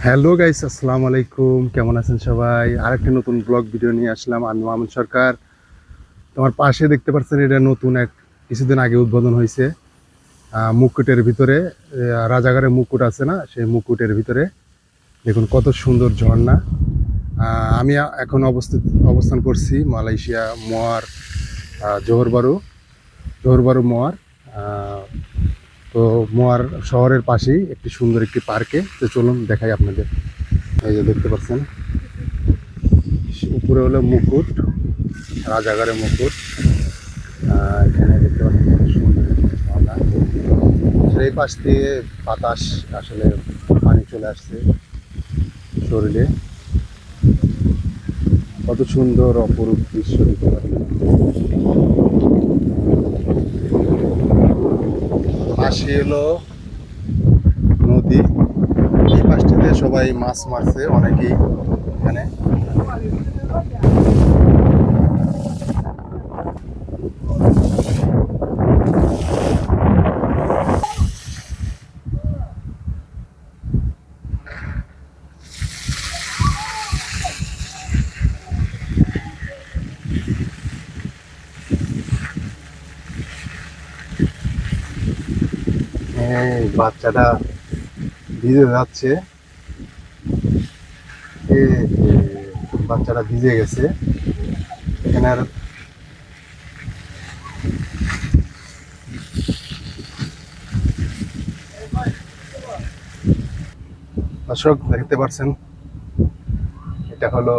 Hello guys, আসসালামু আলাইকুম। কেমন আছেন সবাই? আরেকটি নতুন ব্লগ ভিডিও নিয়ে আসলাম। আমি মামুন সরকার। তোমার পাশে দেখতে পাচ্ছেন, এটা নতুন এক কিছুদিন আগে উদ্বোধন হয়েছে। মুকুটের ভিতরে রাজাগারের মুকুট আছে না, সেই মুকুটের ভিতরে দেখুন কত সুন্দর ঝর্ণা। আমি এখন অবস্থান করছি মালয়েশিয়া মোয়ার, জোহরবারু মোয়ার। তো মোয়ার শহরের পাশেই একটি সুন্দর একটি পার্কে। তো চলুন দেখাই আপনাদের। এই যে দেখতে পাচ্ছেন, উপরে হলো মুকুট, রাজাগারের মুকুট। এখানে দেখতে পাচ্ছেন কত সুন্দর একটি ঝর্ণা। সেই পাশ দিয়ে বাতাস, আসলে পানি চলে আসছে শরীরে। কত সুন্দর অপরূপ দৃশ্য দেখতে পাচ্ছেন। পাশে এলো নদী, এই পাশটিতে সবাই মাছ মারছে অনেকেই এখানে। এই বাচ্চাটা ভিজে যাচ্ছে, এই যে বাচ্চাটা ভিজে গেছে এখানে। আর দর্শক দেখতে পাচ্ছেন, এটা হলো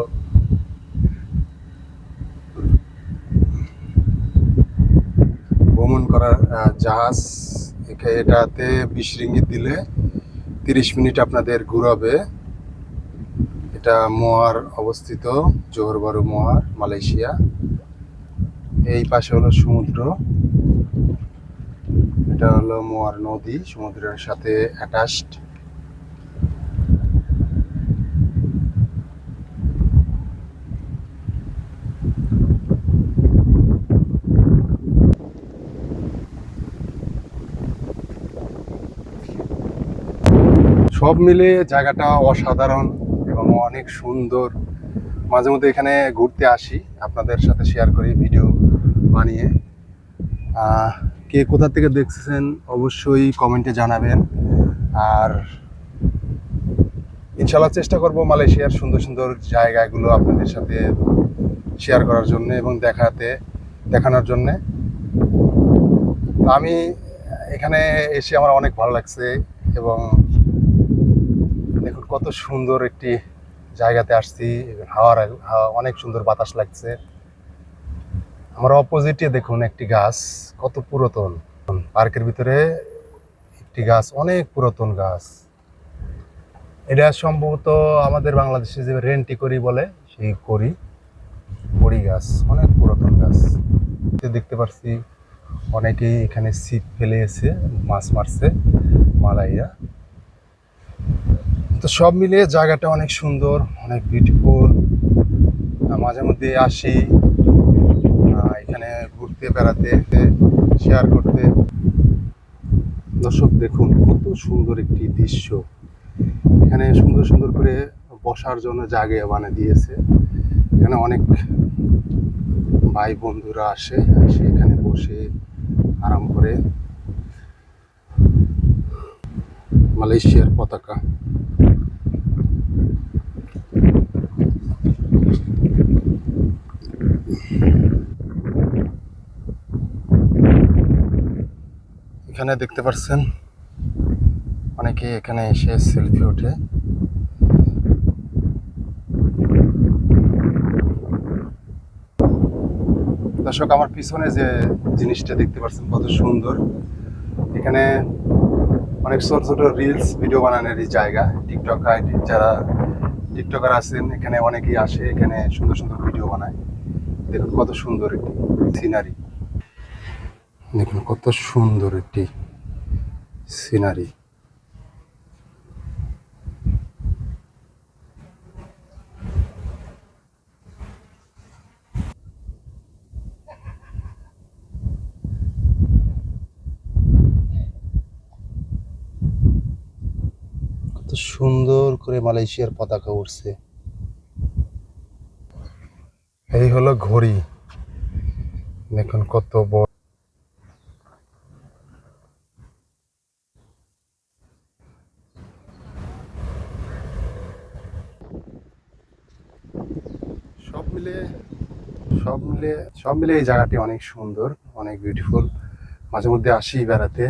ভ্রমণ করার জাহাজ। এটাতে 20 রিঙ্গিত দিলে 30 মিনিট আপনাদের ঘুরাবে। এটা মোয়ার অবস্থিত, জোহরবারু মোয়ার, মালয়েশিয়া। এই পাশে হলো সমুদ্র, এটা হলো মোয়ার নদী, সমুদ্রের সাথে অ্যাটাচড। সব মিলে জায়গাটা অসাধারণ এবং অনেক সুন্দর। মাঝে মধ্যে এখানে ঘুরতে আসি, আপনাদের সাথে শেয়ার করি ভিডিও বানিয়ে। কে কোথা থেকে দেখছেন অবশ্যই কমেন্টে জানাবেন। আর ইনশাল্লাহ চেষ্টা করব মালয়েশিয়ার সুন্দর সুন্দর জায়গাগুলো আপনাদের সাথে শেয়ার করার জন্য এবং দেখানোর জন্যে। তো আমি এখানে এসে আমার অনেক ভালো লাগছে। এবং দেখুন কত সুন্দর একটি জায়গাতে আসছি, হাওয়া অনেক সুন্দর বাতাস লাগছে। আমার অপোজিটে দেখুন একটি গাছ, কত পুরাতন। পার্কের ভিতরে একটি গাছ, অনেক পুরাতন গাছ। এটা সম্ভবত আমাদের বাংলাদেশে যে রেন্টি করি বলে, সেই কড়ি গাছ, অনেক পুরাতন গাছ। দেখতে পাচ্ছি অনেকেই এখানে ছিপ ফেলে এসে মাছ মারছে মালাইয়া। তো সব মিলিয়ে জায়গাটা অনেক সুন্দর, অনেক বিউটিফুল। মাঝে মধ্যে আসি এখানে ঘুরতে, বেড়াতে, শেয়ার করতে। দর্শক দেখুন কত সুন্দর একটি দৃশ্য। এখানে সুন্দর সুন্দর করে বসার জন্য জায়গা বানিয়ে দিয়েছে। এখানে অনেক ভাই বন্ধুরা এসে এখানে বসে আরাম করে। মালয়েশিয়ার পতাকা, এখানে দেখতে পাচ্ছেন অনেকে এখানে এসে সেলফি ওঠে। দর্শক আমার পিছনে যে জিনিসটা দেখতে পাচ্ছেন কত সুন্দর। এখানে অনেক ছোট ছোট রিলস ভিডিও বানানোর জায়গা। যারা টিকটকার আছেন এখানে অনেকেই আসে, এখানে সুন্দর সুন্দর ভিডিও বানায়। দেখুন কত সুন্দর একটি সিনারি, দেখুন কত সুন্দর একটি সিনারি। কত সুন্দর করে মালয়েশিয়ার পতাকা উঠছে। এই হলো ঘড়ি, দেখুন কত বড়। সব মিলে সব মিলে এই জায়গাটি অনেক সুন্দর, অনেক বিউটিফুল। মাঝে মধ্যে আসি বেড়াতে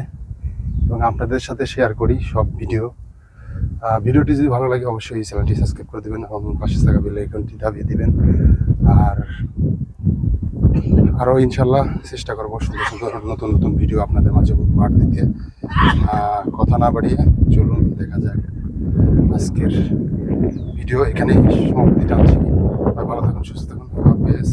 এবং আপনাদের সাথে শেয়ার করি সব ভিডিও। ভিডিওটি যদি ভালো লাগে অবশ্যই চ্যানেলটি সাবস্ক্রাইব করে দেবেন এবং পাশে থাকা বেল আইকনটি দাবিয়ে দিবেন। আর আরও ইনশাল্লাহ চেষ্টা করবো সুন্দর সুন্দর নতুন নতুন ভিডিও আপনাদের মাঝে উপহার দিতে। কথা না বাড়িয়ে চলুন দেখা যাক আজকের ভিডিও এখানেই সমাপ্তি টানছি। ভালো থাকুন, সুস্থ থাকুন, হাফেজ।